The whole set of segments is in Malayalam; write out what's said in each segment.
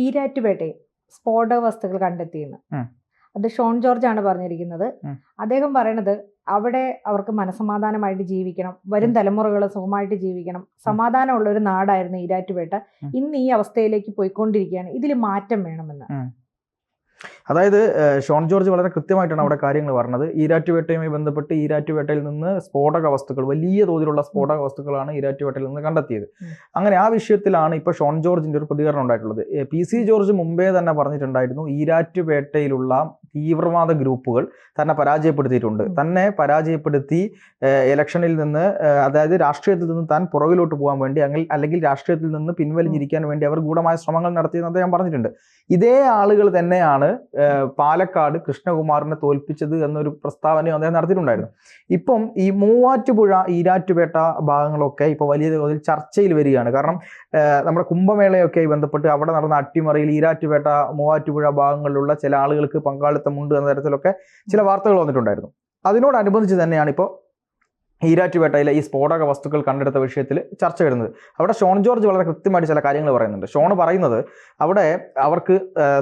ഈരാറ്റുപേട്ടയിൽ സ്ഫോടക വസ്തുക്കൾ കണ്ടെത്തിയെന്ന്. ഉം. അത് ഷോൺ ജോർജ് ആണ് പറഞ്ഞിരിക്കുന്നത്. ഉം. അദ്ദേഹം പറയണത് അവിടെ അവർക്ക് മനസമാധാനമായിട്ട് ജീവിക്കണം, വരും തലമുറകൾ സുഖമായിട്ട് ജീവിക്കണം, സമാധാനമുള്ള ഒരു നാടായിരുന്നു ഈരാറ്റുപേട്ട. ഇന്ന് ഈ അവസ്ഥയിലേക്ക് പോയിക്കൊണ്ടിരിക്കുകയാണ്, ഇതിൽ മാറ്റം വേണമെന്ന്. അതായത് ഷോൺ ജോർജ് വളരെ കൃത്യമായിട്ടാണ് അവിടെ കാര്യങ്ങൾ പറഞ്ഞത്. ഈരാറ്റുപേട്ടയുമായി ബന്ധപ്പെട്ട് ഈരാറ്റുപേട്ടയിൽ നിന്ന് സ്ഫോടക വസ്തുക്കൾ, വലിയ തോതിലുള്ള സ്ഫോടക വസ്തുക്കളാണ് ഈരാറ്റുപേട്ടയിൽ നിന്ന് കണ്ടെത്തിയത്. അങ്ങനെ ആ വിഷയത്തിലാണ് ഇപ്പോൾ ഷോൺ ജോർജിന്റെ ഒരു പ്രതികരണം ഉണ്ടായിട്ടുള്ളത്. PC ജോർജ് മുമ്പേ തന്നെ പറഞ്ഞിട്ടുണ്ടായിരുന്നു, ഈരാറ്റുപേട്ടയിലുള്ള തീവ്രവാദ ഗ്രൂപ്പുകൾ തന്നെ പരാജയപ്പെടുത്തിയിട്ടുണ്ട്. തന്നെ പരാജയപ്പെടുത്തി ഇലക്ഷനിൽ നിന്ന്, അതായത് രാഷ്ട്രീയത്തിൽ നിന്ന് താൻ പുറകിലോട്ട് പോകാൻ വേണ്ടി അല്ലെങ്കിൽ രാഷ്ട്രീയത്തിൽ നിന്ന് പിൻവലിഞ്ഞിരിക്കാൻ വേണ്ടി അവർ ഗൂഢമായ ശ്രമങ്ങൾ നടത്തിയെന്ന് അദ്ദേഹം പറഞ്ഞിട്ടുണ്ട്. ഇതേ ആളുകൾ തന്നെയാണ് പാലക്കാട് കൃഷ്ണകുമാറിനെ തോൽപ്പിച്ചത് എന്നൊരു പ്രസ്താവനയും അദ്ദേഹം നടത്തിയിട്ടുണ്ടായിരുന്നു. ഇപ്പം ഈ മൂവാറ്റുപുഴ ഈരാറ്റുപേട്ട ഭാഗങ്ങളൊക്കെ ഇപ്പോൾ വലിയ തോതിൽ ചർച്ചയിൽ വരികയാണ്. കാരണം നമ്മുടെ കുംഭമേളയൊക്കെ ബന്ധപ്പെട്ട് അവിടെ നടന്ന അട്ടിമറിയിൽ ഈരാറ്റുപേട്ട മൂവാറ്റുപുഴ ഭാഗങ്ങളിലുള്ള ചില ആളുകൾക്ക് പങ്കാളിത്തമുണ്ട് എന്ന തരത്തിലൊക്കെ ചില വാർത്തകൾ വന്നിട്ടുണ്ടായിരുന്നു. അതിനോടനുബന്ധിച്ച് തന്നെയാണ് ഇപ്പോൾ ഈരാറ്റുപേട്ടയിലെ ഈ സ്ഫോടക വസ്തുക്കൾ കണ്ടെടുത്ത വിഷയത്തിൽ ചർച്ച വരുന്നത്. അവിടെ ഷോൺ ജോർജ് വളരെ കൃത്യമായിട്ട് ചില കാര്യങ്ങൾ പറയുന്നുണ്ട്. ഷോൺ പറയുന്നത് അവിടെ അവർക്ക്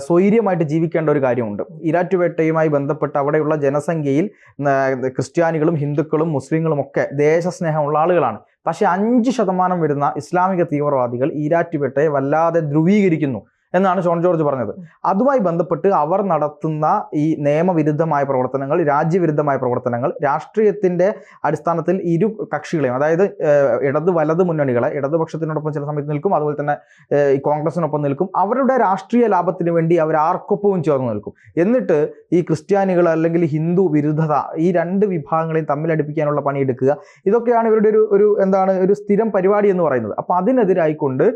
സ്വൈര്യമായിട്ട് ജീവിക്കേണ്ട ഒരു കാര്യമുണ്ട്. ഈരാറ്റുപേട്ടയുമായി ബന്ധപ്പെട്ട് അവിടെയുള്ള ജനസംഖ്യയിൽ ക്രിസ്ത്യാനികളും ഹിന്ദുക്കളും മുസ്ലിങ്ങളും ഒക്കെ ദേശസ്നേഹമുള്ള ആളുകളാണ്. പക്ഷെ 5% വരുന്ന ഇസ്ലാമിക തീവ്രവാദികൾ ഈരാറ്റുപേട്ടയെ വല്ലാതെ ധ്രുവീകരിക്കുന്നു എന്നാണ് ഷോൺ ജോർജ് പറഞ്ഞത്. അതുമായി ബന്ധപ്പെട്ട് അവർ നടത്തുന്ന ഈ നിയമവിരുദ്ധമായ പ്രവർത്തനങ്ങൾ, രാജ്യവിരുദ്ധമായ പ്രവർത്തനങ്ങൾ, രാഷ്ട്രീയത്തിന്റെ അടിസ്ഥാനത്തിൽ ഇരു കക്ഷികളെയും, അതായത് ഇടത് വലത് മുന്നണികളെ, ഇടതുപക്ഷത്തിനോടൊപ്പം ചില സമയത്ത് നിൽക്കും, അതുപോലെ തന്നെ ഈ കോൺഗ്രസിനൊപ്പം നിൽക്കും, അവരുടെ രാഷ്ട്രീയ ലാഭത്തിന് വേണ്ടി അവർ ആർക്കൊപ്പവും ചേർന്ന് നിൽക്കും. എന്നിട്ട് ഈ ക്രിസ്ത്യാനികൾ അല്ലെങ്കിൽ ഹിന്ദു വിരുദ്ധത, ഈ രണ്ട് വിഭാഗങ്ങളെയും തമ്മിലടിപ്പിക്കാനുള്ള പണിയെടുക്കുക, ഇതൊക്കെയാണ് ഇവരുടെ ഒരു സ്ഥിരം പരിപാടി എന്ന് പറയുന്നത്. അപ്പോൾ അതിനെതിരായിക്കൊണ്ട്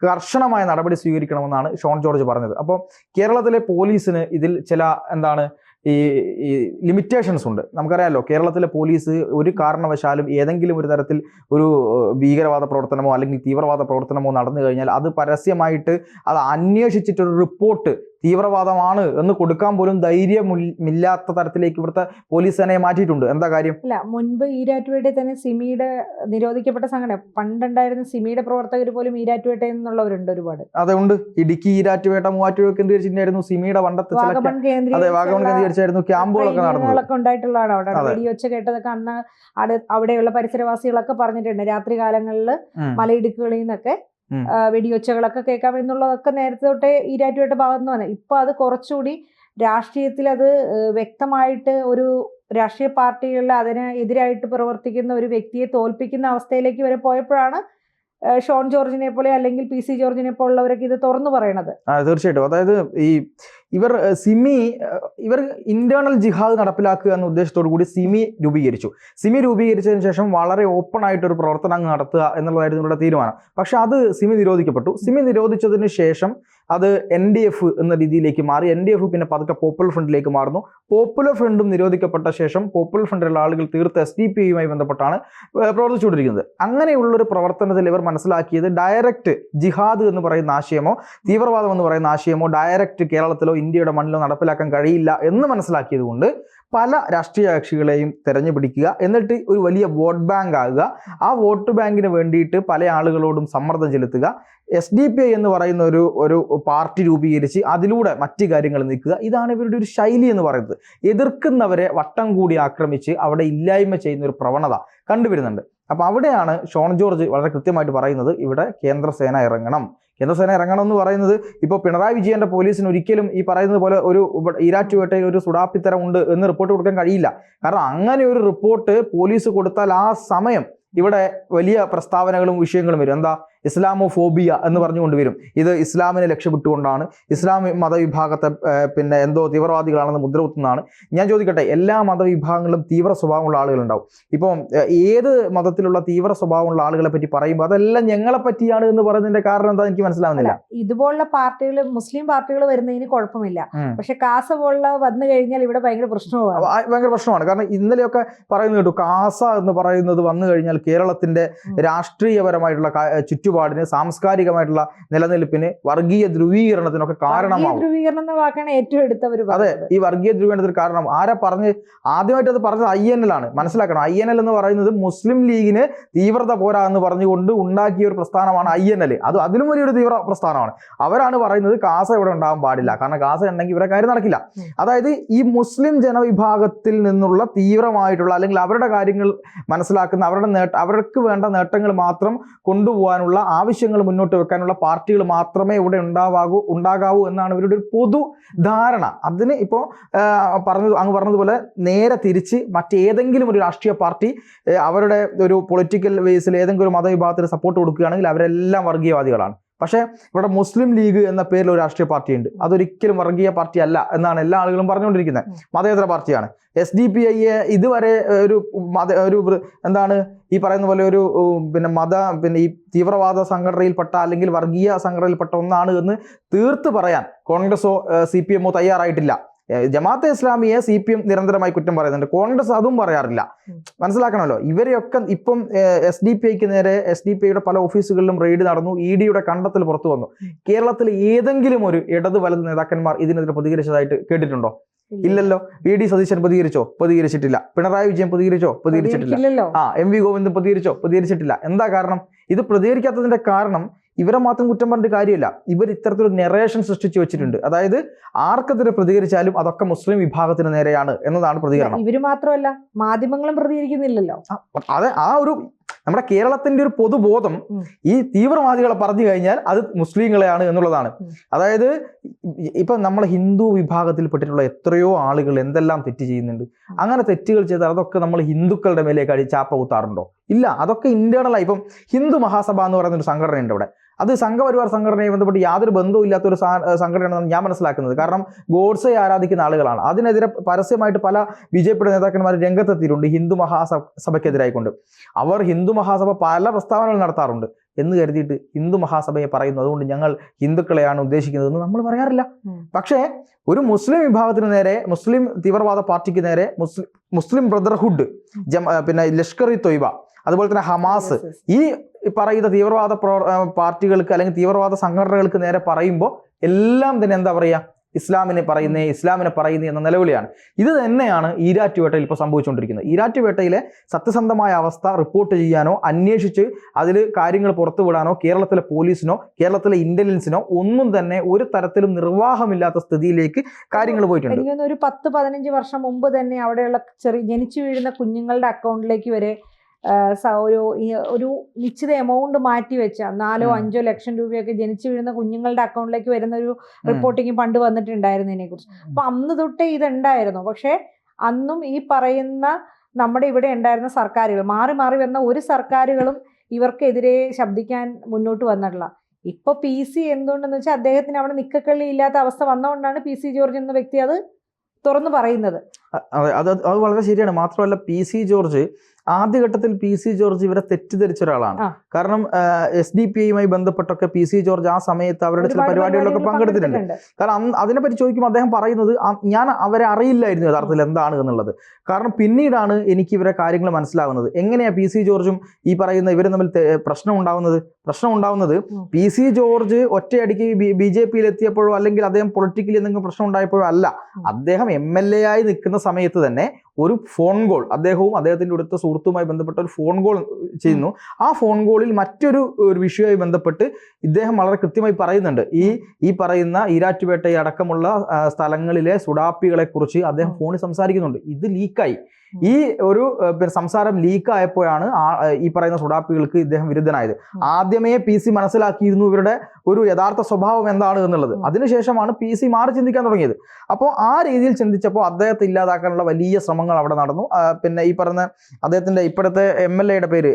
കർശനമായ നടപടി സ്വീകരിക്കണമെന്നാണ് ഷോൺ ജോർജ് പറഞ്ഞത്. അപ്പോൾ കേരളത്തിലെ പോലീസിന് ഇതിൽ ചില ഈ ലിമിറ്റേഷൻസ് ഉണ്ട്. നമുക്കറിയാമല്ലോ, കേരളത്തിലെ പോലീസ് ഒരു കാരണവശാലും ഏതെങ്കിലും ഒരു തരത്തിൽ ഒരു ഭീകരവാദ പ്രവർത്തനമോ അല്ലെങ്കിൽ തീവ്രവാദ പ്രവർത്തനമോ നടന്നു കഴിഞ്ഞാൽ അത് പരസ്യമായിട്ട് അത് അന്വേഷിച്ചിട്ടൊരു റിപ്പോർട്ട് തീവ്രവാദമാണ് എന്ന് കൊടുക്കാൻ പോലും ധൈര്യമില്ലാത്ത തരത്തിലേക്ക് ഇവിടുത്തെ പോലീസ് സേനയെ മാറ്റിയിട്ടുണ്ട്. എന്താ കാര്യം? അല്ല, മുൻപ് ഈരാറ്റുപേട്ടയിൽ തന്നെ സിമിയുടെ നിരോധിക്കപ്പെട്ട സംഘടന, പണ്ടുണ്ടായിരുന്ന സിമിയുടെ പ്രവർത്തകർ പോലും ഈരാറ്റുപേട്ടയിൽ നിന്നുള്ളവരുണ്ട് ഒരുപാട്. അതെ, ഉണ്ട്. ഇടുക്കി, ഈരാറ്റുപേട്ട, മൂവാറ്റുപുഴ കേന്ദ്രീകരിച്ചിട്ടായിരുന്നു സിമിയുടെ പണ്ടത്തെ വാഗമൺ കേന്ദ്രീകരിച്ചായിരുന്നു ക്യാമ്പുകളൊക്കെ ഉണ്ടായിട്ടുള്ളതാണ്. അവിടെ വെടിയൊച്ച കേട്ടതൊക്കെ അന്ന് അവിടെയുള്ള പരിസരവാസികളൊക്കെ പറഞ്ഞിട്ടുണ്ട്. രാത്രി കാലങ്ങളിൽ മലയിടുക്കുകളിൽ നിന്നൊക്കെ വെടിയൊച്ചകളൊക്കെ കേൾക്കാം എന്നുള്ളതൊക്കെ നേരത്തെ തൊട്ടേ ഈരാറ്റുപേട്ട ഭാഗത്ത് നിന്ന് വന്നെ. ഇപ്പൊ അത് കുറച്ചുകൂടി രാഷ്ട്രീയത്തിൽ അത് വ്യക്തമായിട്ട് ഒരു രാഷ്ട്രീയ പാർട്ടികളിൽ അതിന് എതിരായിട്ട് പ്രവർത്തിക്കുന്ന ഒരു വ്യക്തിയെ തോൽപ്പിക്കുന്ന അവസ്ഥയിലേക്ക് വരെ പോയപ്പോഴാണ് ഷോൺ ജോർജിനെ പോലെ അല്ലെങ്കിൽ PC ജോർജിനെ പോലുള്ളവരൊക്കെ ഇത് തുറന്നു പറയണത്. തീർച്ചയായിട്ടും. അതായത് ഇവർ ഇന്റേണൽ ജിഹാദ് നടപ്പിലാക്കുക എന്ന ഉദ്ദേശത്തോടു കൂടി സിമി രൂപീകരിച്ചു. സിമി രൂപീകരിച്ചതിന് ശേഷം വളരെ ഓപ്പൺ ആയിട്ടൊരു പ്രവർത്തനം നടത്തുക എന്നുള്ളതായിരുന്നു ഇവരുടെ തീരുമാനം. പക്ഷെ അത് സിമി നിരോധിക്കപ്പെട്ടു. സിമി നിരോധിച്ചതിന് ശേഷം അത് NDF എന്ന രീതിയിലേക്ക് മാറി. NDF പിന്നെ പതുക്കെ പോപ്പുലർ ഫ്രണ്ടിലേക്ക് മാറുന്നു. പോപ്പുലർ ഫ്രണ്ടും നിരോധിക്കപ്പെട്ട ശേഷം പോപ്പുലർ ഫ്രണ്ടിലുള്ള ആളുകൾ തീർത്ത് SDPയുമായി ബന്ധപ്പെട്ടാണ് പ്രവർത്തിച്ചുകൊണ്ടിരിക്കുന്നത്. അങ്ങനെയുള്ളൊരു പ്രവർത്തനത്തിൽ ഇവർ മനസ്സിലാക്കിയത് ഡയറക്റ്റ് ജിഹാദ് എന്ന് പറയുന്ന ആശയമോ തീവ്രവാദം എന്ന് പറയുന്ന ആശയമോ ഡയറക്റ്റ് കേരളത്തിലോ ഇന്ത്യയുടെ മണ്ണിലോ നടപ്പിലാക്കാൻ കഴിയില്ല എന്ന് മനസ്സിലാക്കിയത് കൊണ്ട് പല രാഷ്ട്രീയ കക്ഷികളെയും തെരഞ്ഞുപിടിക്കുക, എന്നിട്ട് ഒരു വലിയ വോട്ട് ബാങ്ക് ആകുക, ആ വോട്ട് ബാങ്കിന് വേണ്ടിയിട്ട് പല ആളുകളോടും സമ്മർദ്ദം ചെലുത്തുക, SDPI എന്ന് പറയുന്ന ഒരു പാർട്ടി രൂപീകരിച്ച് അതിലൂടെ മറ്റു കാര്യങ്ങൾ നീക്കുക. ഇതാണ് ഇവരുടെ ഒരു ശൈലി എന്ന് പറയുന്നത്. എതിർക്കുന്നവരെ വട്ടം കൂടി ആക്രമിച്ച് അവിടെ ഇല്ലായ്മ ചെയ്യുന്ന ഒരു പ്രവണത കണ്ടുവരുന്നുണ്ട്. അപ്പോൾ അവിടെയാണ് ഷോൺ ജോർജ് വളരെ കൃത്യമായിട്ട് പറയുന്നത്, ഇവിടെ കേന്ദ്രസേന ഇറങ്ങണം. കേന്ദ്രസേന ഇറങ്ങണം എന്ന് പറയുന്നത് ഇപ്പോൾ പിണറായി വിജയന്റെ പോലീസിന് ഒരിക്കലും ഈ പറയുന്നത് പോലെ ഒരു ഈരാറ്റുപേട്ടയിൽ ഒരു സുഡാപ്പിത്തരം ഉണ്ട് എന്ന് റിപ്പോർട്ട് കൊടുക്കാൻ കഴിയില്ല. കാരണം അങ്ങനെ ഒരു റിപ്പോർട്ട് പോലീസ് കൊടുത്താൽ ആ സമയം ഇവിടെ വലിയ പ്രസ്താവനകളും വിഷയങ്ങളും വരും. എന്താ? ഇസ്ലാമോഫോബിയ എന്ന് പറഞ്ഞുകൊണ്ട് വരും. ഇത് ഇസ്ലാമിനെ ലക്ഷ്യമിട്ടുകൊണ്ടാണ്, ഇസ്ലാം മതവിഭാഗത്തെ പിന്നെ എന്തോ തീവ്രവാദികളാണെന്ന് മുദ്രകുത്തുന്നതാണ്. ഞാൻ ചോദിക്കട്ടെ, എല്ലാ മതവിഭാഗങ്ങളിലും തീവ്ര സ്വഭാവമുള്ള ആളുകളുണ്ടാവും. ഇപ്പം ഏത് മതത്തിലുള്ള തീവ്ര സ്വഭാവമുള്ള ആളുകളെ പറ്റി പറയുമ്പോൾ അതെല്ലാം ഞങ്ങളെ പറ്റിയാണ് എന്ന് പറയുന്നതിന്റെ കാരണം എന്താ എനിക്ക് മനസ്സിലാവുന്നില്ല. ഇതുപോലുള്ള പാർട്ടികൾ, മുസ്ലിം പാർട്ടികൾ വരുന്നതിന് കുഴപ്പമില്ല, പക്ഷെ കാസ പോലുള്ള വന്നു കഴിഞ്ഞാൽ ഇവിടെ ഭയങ്കര പ്രശ്നമാണ്. കാരണം ഇന്നലെയൊക്കെ പറയുന്നത് കേട്ടു, കാസ എന്ന് പറയുന്നത് വന്നു കഴിഞ്ഞാൽ കേരളത്തിന്റെ രാഷ്ട്രീയപരമായിട്ടുള്ള ചുറ്റുപാട് ചുറ്റുപാടിന്, സാംസ്കാരികമായിട്ടുള്ള നിലനിൽപ്പിന്, വർഗീയ ധ്രുവീകരണത്തിനൊക്കെ കാരണമാവും. ധ്രുവീകരണം എന്ന വാക്കാണ് ഏറ്റവും എടുത്തവർ. അതെ, ഈ വർഗീയ ധ്രുവീകരണത്തിന് കാരണം ആരാ ആദ്യമായിട്ട് അത് പറഞ്ഞത് INL ആണ്. മനസ്സിലാക്കണം, INL എന്ന് പറയുന്നത് മുസ്ലിം ലീഗിന് തീവ്രത പോരാ എന്ന് പറഞ്ഞുകൊണ്ട് ഉണ്ടാക്കിയ ഒരു പ്രസ്ഥാനമാണ് INL. അതിലും വലിയൊരു തീവ്ര പ്രസ്ഥാനമാണ്. അവരാണ് പറയുന്നത് ഗാസ ഇവിടെ ഉണ്ടാകാൻ പാടില്ല, കാരണം ഗാസ ഉണ്ടെങ്കിൽ ഇവരെ കാര്യം നടക്കില്ല. അതായത് ഈ മുസ്ലിം ജനവിഭാഗത്തിൽ നിന്നുള്ള തീവ്രമായിട്ടുള്ള, അല്ലെങ്കിൽ അവരുടെ കാര്യങ്ങൾ മനസ്സിലാക്കുന്ന, അവർക്ക് വേണ്ട നേട്ടങ്ങൾ മാത്രം കൊണ്ടുപോകാനുള്ള, ആവശ്യങ്ങൾ മുന്നോട്ട് വെക്കാനുള്ള പാർട്ടികൾ മാത്രമേ ഇവിടെ ഉണ്ടാകാവൂ എന്നാണ് ഇവരുടെ ഒരു പൊതു ധാരണ. അതിന് ഇപ്പോൾ അങ്ങ് പറഞ്ഞതുപോലെ നേരെ തിരിച്ച് മറ്റേതെങ്കിലും ഒരു രാഷ്ട്രീയ പാർട്ടി അവരുടെ ഒരു പൊളിറ്റിക്കൽ ബേസിൽ ഏതെങ്കിലും ഒരു മതവിഭാഗത്തിന് സപ്പോർട്ട് കൊടുക്കുകയാണെങ്കിൽ അവരെല്ലാം വർഗീയവാദികളാണ്. പക്ഷേ ഇവിടെ മുസ്ലിം ലീഗ് എന്ന പേരിൽ ഒരു രാഷ്ട്രീയ പാർട്ടിയുണ്ട്, അതൊരിക്കലും വർഗീയ പാർട്ടി അല്ല എന്നാണ് എല്ലാ ആളുകളും പറഞ്ഞുകൊണ്ടിരിക്കുന്നത്. മതേതര പാർട്ടിയാണ്. SDPI ഇതുവരെ എന്താണ് ഈ പറയുന്ന പോലെ ഒരു ഈ തീവ്രവാദ സംഘടനയിൽപ്പെട്ട അല്ലെങ്കിൽ വർഗീയ സംഘടനയിൽപ്പെട്ട ഒന്നാണ് എന്ന് തീർത്ത് പറയാൻ കോൺഗ്രസോ CPM തയ്യാറായിട്ടില്ല. ജമാഅത്തെ ഇസ്ലാമിയെ CPM നിരന്തരമായി കുറ്റം പറയുന്നുണ്ട്, കോൺഗ്രസ് അതും പറയാറില്ല. മനസ്സിലാക്കണമല്ലോ. ഇവരെയൊക്കെ ഇപ്പം SDPIക്ക് നേരെ SDPIയുടെ പല ഓഫീസുകളിലും റെയ്ഡ് നടന്നു, EDയുടെ കണ്ടെത്തൽ പുറത്തു വന്നു. കേരളത്തിൽ ഏതെങ്കിലും ഒരു ഇടത് വലത് നേതാക്കന്മാർ ഇതിനെതിരെ പ്രതികരിച്ചതായിട്ട് കേട്ടിട്ടുണ്ടോ? ഇല്ലല്ലോ. VD സതീശൻ പ്രതികരിച്ചിട്ടില്ല. പിണറായി വിജയൻ പ്രതികരിച്ചിട്ടില്ല. MV ഗോവിന്ദൻ പ്രതികരിച്ചിട്ടില്ല. എന്താ കാരണം? ഇത് പ്രതികരിക്കാത്തതിന്റെ കാരണം ഇവരെ മാത്രം കുറ്റം പറഞ്ഞിട്ട് കാര്യമില്ല. ഇവർ ഇത്തരത്തിലൊരു നെറേഷൻ സൃഷ്ടിച്ചു വെച്ചിട്ടുണ്ട്. അതായത് ആർക്കെതിരെ പ്രതികരിച്ചാലും അതൊക്കെ മുസ്ലിം വിഭാഗത്തിന് നേരെയാണ് എന്നതാണ് പ്രതികരണം. ഇവര് മാത്രമല്ല, മാധ്യമങ്ങളും പ്രതികരിക്കുന്നില്ലല്ലോ. അതെ, ആ ഒരു നമ്മുടെ കേരളത്തിന്റെ ഒരു പൊതുബോധം ഈ തീവ്രവാദികളെ പറഞ്ഞു കഴിഞ്ഞാൽ അത് മുസ്ലിങ്ങളെയാണ് എന്നുള്ളതാണ്. അതായത് ഇപ്പൊ നമ്മളെ ഹിന്ദു വിഭാഗത്തിൽപ്പെട്ടിട്ടുള്ള എത്രയോ ആളുകൾ എന്തെല്ലാം തെറ്റ് ചെയ്യുന്നുണ്ട്. അങ്ങനെ തെറ്റുകൾ ചെയ്താൽ അതൊക്കെ നമ്മൾ ഹിന്ദുക്കളുടെ മേലേക്ക് ചാപ്പ കുത്താറുണ്ടോ? ഇല്ല. അതൊക്കെ ഇന്റേണലായി. ഇപ്പം ഹിന്ദു മഹാസഭ എന്ന് പറയുന്ന ഒരു സംഘടനയുണ്ട് ഇവിടെ. അത് സംഘപരിവാർ സംഘടനയെ ബന്ധപ്പെട്ട് യാതൊരു ബന്ധവും ഇല്ലാത്ത ഒരു സംഘടനയാണെന്ന് ഞാൻ മനസ്സിലാക്കുന്നത്. കാരണം ഗോഡ്സെ ആരാധിക്കുന്ന ആളുകളാണ്. അതിനെതിരെ പരസ്യമായിട്ട് പല BJPയുടെ നേതാക്കന്മാർ രംഗത്തെത്തിയിട്ടുണ്ട് ഹിന്ദു മഹാസഭയ്ക്കെതിരായിക്കൊണ്ട്. അവർ ഹിന്ദു മഹാസഭ പല പ്രസ്താവനകൾ നടത്താറുണ്ട് എന്ന് കരുതിയിട്ട് ഹിന്ദു മഹാസഭയെ പറയുന്നു, അതുകൊണ്ട് ഞങ്ങൾ ഹിന്ദുക്കളെയാണ് ഉദ്ദേശിക്കുന്നതെന്ന് നമ്മൾ പറയാറില്ല. പക്ഷേ ഒരു മുസ്ലിം വിഭാഗത്തിന് നേരെ, മുസ്ലിം തീവ്രവാദ പാർട്ടിക്ക് നേരെ, മുസ്ലിം ബ്രദർഹുഡ്, ലഷ്കർ-ഇ-തൊയ്ബ, അതുപോലെ തന്നെ ഹമാസ്, ഈ പറയുന്ന തീവ്രവാദ പാർട്ടികൾക്ക് അല്ലെങ്കിൽ തീവ്രവാദ സംഘടനകൾക്ക് നേരെ പറയുമ്പോൾ എല്ലാം തന്നെ എന്താ പറയുക, ഇസ്ലാമിനെ പറയുന്നേ എന്ന നിലവിളിയാണ്. ഇത് തന്നെയാണ് ഈരാറ്റുപേട്ടയിൽ ഇപ്പോൾ സംഭവിച്ചുകൊണ്ടിരിക്കുന്നത്. ഈരാറ്റുപേട്ടയിലെ സത്യസന്ധമായ അവസ്ഥ റിപ്പോർട്ട് ചെയ്യാനോ അന്വേഷിച്ച് അതിൽ കാര്യങ്ങൾ പുറത്തുവിടാനോ കേരളത്തിലെ പോലീസിനോ കേരളത്തിലെ ഇന്റലിജൻസിനോ ഒന്നും തന്നെ ഒരു തരത്തിലും നിർവാഹമില്ലാത്ത സ്ഥിതിയിലേക്ക് കാര്യങ്ങൾ പോയിട്ടുണ്ട്. എനിക്കൊന്ന് ഒരു 10-15 വർഷം മുമ്പ് തന്നെ അവിടെയുള്ള ജനിച്ചു വീഴുന്ന കുഞ്ഞുങ്ങളുടെ അക്കൗണ്ടിലേക്ക് വരെ ഒരു നിശ്ചിത എമൗണ്ട് മാറ്റി വെച്ച 4-5 ലക്ഷം രൂപയൊക്കെ ജനിച്ചു വീഴുന്ന കുഞ്ഞുങ്ങളുടെ അക്കൗണ്ടിലേക്ക് വരുന്ന ഒരു റിപ്പോർട്ടിങ് പണ്ട് വന്നിട്ടുണ്ടായിരുന്നതിനെ കുറിച്ച്. അപ്പൊ അന്ന് തൊട്ടേ ഇതുണ്ടായിരുന്നു. പക്ഷെ അന്നും ഈ പറയുന്ന നമ്മുടെ ഇവിടെ ഉണ്ടായിരുന്ന സർക്കാരുകൾ, മാറി മാറി വന്ന ഒരു സർക്കാരുകളും ഇവർക്കെതിരെ ശബ്ദിക്കാൻ മുന്നോട്ട് വന്നിട്ടില്ല. ഇപ്പൊ PC എന്തുകൊണ്ടെന്ന് വെച്ചാൽ അദ്ദേഹത്തിന് അവിടെ നിക്കക്കള്ളി ഇല്ലാത്ത അവസ്ഥ വന്നതുകൊണ്ടാണ് PC ജോർജ് എന്ന വ്യക്തി അത് തുറന്നു പറയുന്നത്. അത് വളരെ ശരിയാണ്. മാത്രമല്ല PC ജോർജ് ആദ്യഘട്ടത്തിൽ PC ജോർജ് ഇവരെ തെറ്റിദ്ധരിച്ച ഒരാളാണ്. കാരണം SDPIയുമായി ബന്ധപ്പെട്ടൊക്കെ PC ജോർജ് ആ സമയത്ത് അവരുടെ ചില പരിപാടികളിലൊക്കെ പങ്കെടുത്തിട്ടുണ്ട്. കാരണം അതിനെപ്പറ്റി ചോദിക്കുമ്പോൾ അദ്ദേഹം പറയുന്നത് ഞാൻ അവരെ അറിയില്ലായിരുന്നു യഥാർത്ഥത്തിൽ എന്താണ് എന്നുള്ളത്. കാരണം പിന്നീടാണ് എനിക്ക് ഇവരെ കാര്യങ്ങൾ മനസ്സിലാവുന്നത്. എങ്ങനെയാ PC ജോർജും ഈ പറയുന്ന ഇവരും തമ്മിൽ പ്രശ്നം ഉണ്ടാവുന്നത് PC ജോർജ് ഒറ്റയടിക്ക് BJPയിൽ എത്തിയപ്പോഴോ അല്ലെങ്കിൽ അദ്ദേഹം പൊളിറ്റിക്കലി എന്തെങ്കിലും പ്രശ്നം ഉണ്ടായപ്പോഴോ അല്ല. അദ്ദേഹം MLA ആയി നിൽക്കുന്ന സമയത്ത് തന്നെ ഒരു ഫോൺ കോൾ, അദ്ദേഹവും അദ്ദേഹത്തിന്റെ അടുത്ത സുഹൃത്തുമായി ബന്ധപ്പെട്ട ഒരു ഫോൺ കോൾ ചെയ്യുന്നു. ആ ഫോൺ കോളിൽ മറ്റൊരു വിഷയവുമായി ബന്ധപ്പെട്ട് ഇദ്ദേഹം വളരെ കൃത്യമായി പറയുന്നുണ്ട്. ഈ പറയുന്ന ഈരാറ്റുപേട്ട അടക്കമുള്ള സ്ഥലങ്ങളിലെ സുഡാപ്പികളെ കുറിച്ച് അദ്ദേഹം ഫോണിൽ സംസാരിക്കുന്നുണ്ട്. ഇത് ലീക്കായി. ഈ ഒരു സംസാരം ലീക്കായപ്പോഴാണ് ഈ പറയുന്ന സുഡാപ്പികൾക്ക് ഇദ്ദേഹം വിരുദ്ധനായത്. ആദ്യമേ PC മനസ്സിലാക്കിയിരുന്നു ഇവരുടെ ഒരു യഥാർത്ഥ സ്വഭാവം എന്താണ് എന്നുള്ളത്. അതിനുശേഷമാണ് PC മാറി ചിന്തിക്കാൻ തുടങ്ങിയത്. അപ്പോൾ ആ രീതിയിൽ ചിന്തിച്ചപ്പോൾ അദ്ദേഹത്തെ ഇല്ലാതാക്കാനുള്ള വലിയ ശ്രമങ്ങൾ അവിടെ നടന്നു. പിന്നെ ഈ പറഞ്ഞ അദ്ദേഹത്തിന്റെ ഇപ്പോഴത്തെ MLAയുടെ പേര്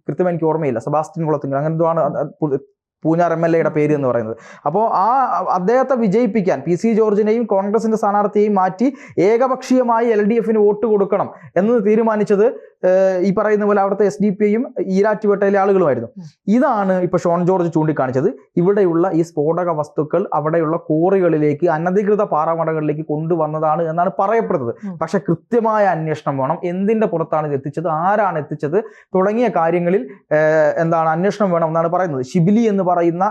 കൃത്യമായി എനിക്ക് ഓർമ്മയില്ല, സെബാസ്റ്റ്യൻ കുളത്തിങ്കൽ, അങ്ങനെ എന്തുവാണ് പൂഞ്ഞാർ MLAയുടെ പേര് എന്ന് പറയുന്നത്. അപ്പോൾ അദ്ദേഹത്തെ വിജയിപ്പിക്കാൻ PC ജോർജിനെയും കോൺഗ്രസിന്റെ സ്ഥാനാർത്ഥിയെയും മാറ്റി ഏകപക്ഷീയമായി LDFന് വോട്ട് കൊടുക്കണം എന്ന് തീരുമാനിച്ചത് ഈ പറയുന്ന പോലെ അവിടുത്തെ SDPIയും ഈരാറ്റുപേട്ടയിലെ ആളുകളുമായിരുന്നു. ഇതാണ് ഇപ്പൊ ഷോൺ ജോർജ് ചൂണ്ടിക്കാണിച്ചത്. ഇവിടെയുള്ള ഈ സ്ഫോടക വസ്തുക്കൾ അവിടെയുള്ള കോറികളിലേക്ക്, അനധികൃത പാറമടകളിലേക്ക് കൊണ്ടുവന്നതാണ് എന്നാണ് പറയപ്പെടുന്നത്. പക്ഷെ കൃത്യമായ അന്വേഷണം വേണം. എന്തിന്റെ പുറത്താണ് ഇത് എത്തിച്ചത്, ആരാണ് എത്തിച്ചത് തുടങ്ങിയ കാര്യങ്ങളിൽ അന്വേഷണം വേണം എന്നാണ് പറയുന്നത്. ഷിബിലി എന്ന് പറയുന്ന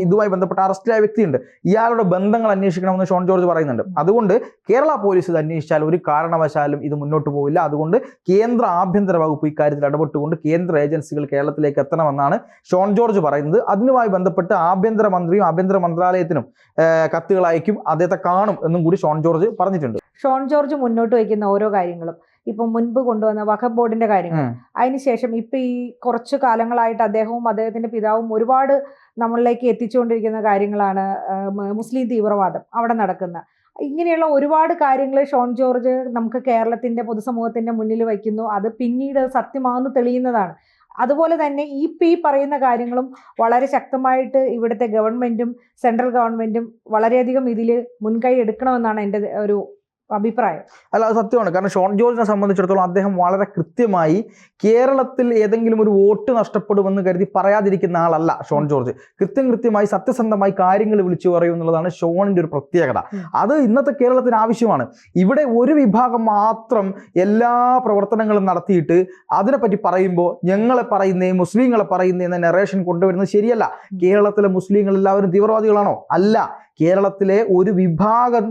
ഇതുമായി ബന്ധപ്പെട്ട അറസ്റ്റിലായ വ്യക്തിയുണ്ട്. ഇയാളുടെ ബന്ധങ്ങൾ അന്വേഷിക്കണമെന്ന് ഷോൺ ജോർജ് പറയുന്നുണ്ട്. അതുകൊണ്ട് കേരള പോലീസ് ഇത് അന്വേഷിച്ചാൽ ഒരു കാരണവശാലും ഇത് മുന്നോട്ട് പോവില്ല. അതുകൊണ്ട് കേന്ദ്ര ആഭ്യന്തര വകുപ്പ് ഇക്കാര്യത്തിൽ ഇടപെട്ടുകൊണ്ട് കേന്ദ്ര ഏജൻസികൾ കേരളത്തിലേക്ക് എത്തണമെന്നാണ് ഷോൺ ജോർജ് പറയുന്നത്. അതിനുമായി ബന്ധപ്പെട്ട് ആഭ്യന്തരമന്ത്രിയും ആഭ്യന്തര മന്ത്രാലയത്തിനും കത്തുകൾ അയക്കും, അദ്ദേഹത്തെ കാണും എന്നും കൂടി ഷോൺ ജോർജ് പറഞ്ഞിട്ടുണ്ട്. ഷോൺ ജോർജ് മുന്നോട്ട് വയ്ക്കുന്ന ഓരോ കാര്യങ്ങളും, ഇപ്പം മുൻപ് കൊണ്ടുവന്ന വഖഫ് ബോർഡിന്റെ കാര്യങ്ങൾ, അതിനുശേഷം ഇപ്പൊ ഈ കുറച്ചു കാലങ്ങളായിട്ട് അദ്ദേഹവും അദ്ദേഹത്തിന്റെ പിതാവും ഒരുപാട് നമ്മളിലേക്ക് എത്തിച്ചുകൊണ്ടിരിക്കുന്ന കാര്യങ്ങളാണ് മുസ്ലിം തീവ്രവാദം അവിടെ നടക്കുന്ന. ഇങ്ങനെയുള്ള ഒരുപാട് കാര്യങ്ങൾ ഷോൺ ജോർജ് നമുക്ക് കേരളത്തിന്റെ പൊതുസമൂഹത്തിന്റെ മുന്നിൽ വയ്ക്കുന്നു. അത് പിന്നീട് സത്യമാണെന്ന് തെളിയുന്നതാണ്. അതുപോലെ തന്നെ ഈ പറയുന്ന കാര്യങ്ങളും വളരെ ശക്തമായിട്ട് ഇവിടുത്തെ ഗവൺമെന്റും സെൻട്രൽ ഗവൺമെന്റും വളരെയധികം ഇതിൽ മുൻകൈ എടുക്കണമെന്നാണ് എൻ്റെ ഒരു അഭിപ്രായം. അല്ല, അത് സത്യമാണ്. കാരണം ഷോൺ ജോർജിനെ സംബന്ധിച്ചിടത്തോളം അദ്ദേഹം വളരെ കൃത്യമായി കേരളത്തിൽ ഏതെങ്കിലും ഒരു വോട്ട് നഷ്ടപ്പെടുമെന്ന് കരുതി പറയാതിരിക്കുന്ന ആളല്ല ഷോൺ ജോർജ്. കൃത്യമായി സത്യസന്ധമായി കാര്യങ്ങൾ വിളിച്ചു പറയും എന്നുള്ളതാണ് ഷോണിന്റെ ഒരു പ്രത്യേകത. അത് ഇന്നത്തെ കേരളത്തിന് ആവശ്യമാണ്. ഇവിടെ ഒരു വിഭാഗം മാത്രം എല്ലാ പ്രവർത്തനങ്ങളും നടത്തിയിട്ട് അതിനെപ്പറ്റി പറയുമ്പോൾ ഞങ്ങളെ പറയുന്നേ, മുസ്ലിങ്ങളെ പറയുന്നേ എന്ന നറേഷൻ കൊണ്ടുവരുന്നത് ശരിയല്ല. കേരളത്തിലെ മുസ്ലിങ്ങൾ എല്ലാവരും തീവ്രവാദികളാണോ? അല്ല. കേരളത്തിലെ ഒരു വിഭാഗം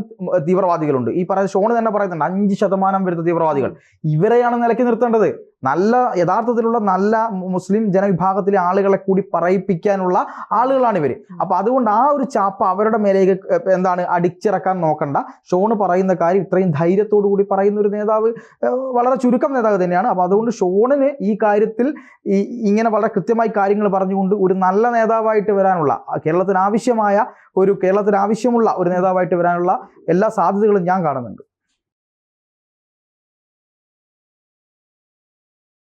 തീവ്രവാദികളുണ്ട്. ഈ പറയുന്ന ഷോൺ തന്നെ പറയുന്നുണ്ട് 5% വരുന്ന തീവ്രവാദികൾ. ഇവരെയാണ് നിലയ്ക്ക് നിർത്തേണ്ടത്. നല്ല യഥാർത്ഥത്തിലുള്ള നല്ല മുസ്ലിം ജനവിഭാഗത്തിലെ ആളുകളെ കൂടി പറയിപ്പിക്കാനുള്ള ആളുകളാണ് ഇവർ. അപ്പൊ അതുകൊണ്ട് ആ ഒരു ചാപ്പ അവരുടെ മേലേക്ക് അടിച്ചിറക്കാൻ നോക്കണ്ട. ഷോൺ പറയുന്ന കാര്യം ഇത്രയും ധൈര്യത്തോടു കൂടി പറയുന്ന ഒരു നേതാവ് വളരെ ചുരുക്കം നേതാവ് തന്നെയാണ്. അപ്പൊ അതുകൊണ്ട് ഷോണിന് ഈ കാര്യത്തിൽ ഇങ്ങനെ വളരെ കൃത്യമായി കാര്യങ്ങൾ പറഞ്ഞുകൊണ്ട് ഒരു നല്ല നേതാവായിട്ട് വരാനുള്ള, കേരളത്തിന് ആവശ്യമുള്ള ഒരു നേതാവായിട്ട് വരാനുള്ള എല്ലാ സാധ്യതകളും ഞാൻ കാണുന്നുണ്ട്.